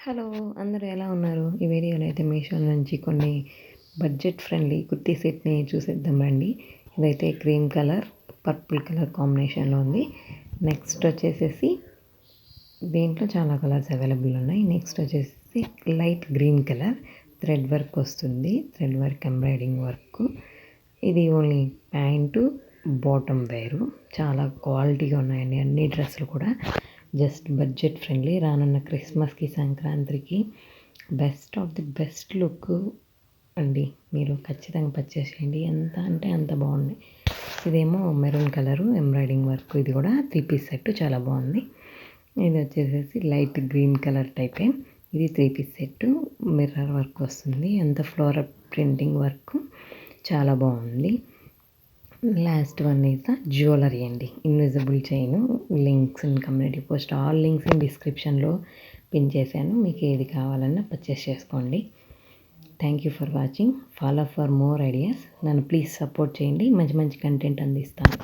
Hello! అందరూ ఎలా ఉన్నారు? ఈ వీడియోలో అయితే మీషో నుంచి కొన్ని బడ్జెట్ ఫ్రెండ్లీ కుర్తీ సెట్‌ని చూసేద్దాం రండి. ఇదైతే క్రీమ్ కలర్, పర్పుల్ కలర్ కాంబినేషన్‌లో ఉంది. నెక్స్ట్ వచ్చేసేసి దీంట్లో చాలా కలర్స్ అవైలబుల్ ఉన్నాయి. నెక్స్ట్ వచ్చేసి light green colour thread work వస్తుంది. Thread work embroidering work. ఇది ఓన్లీ ప్యాంటు, బాటమ్ వేరు. చాలా క్వాలిటీగా ఉన్నాయండి అన్ని డ్రెస్సులు కూడా. Just budget friendly. రానున్న క్రిస్మస్కి, సంక్రాంతికి best of the best look అండి. మీరు ఖచ్చితంగా పర్చేస్ చేయండి. ఎంత అంటే అంత బాగుంది. ఇదేమో మెరూన్ కలరు ఎంబ్రాయిడింగ్ వర్క్. ఇది కూడా 3 పీస్ సెట్ చాలా బాగుంది. ఇది వచ్చేసేసి లైట్ గ్రీన్ కలర్ టైపే. ఇది 3 పీస్ సెట్ మిర్రర్ వర్క్ వస్తుంది. అంత ఫ్లోరల్ ప్రింటింగ్ వర్క్ చాలా బాగుంది. Last one is the jewellery అండి. Invisible chain. Links in community post, all links in డిస్క్రిప్షన్లో పిన్ చేశాను. మీకు ఏది కావాలన్నా పర్చేస్ చేసుకోండి. Thank you for watching. Follow for more ideas. నన్ను ప్లీజ్ సపోర్ట్ చేయండి. మంచి మంచి కంటెంట్ అందిస్తాను.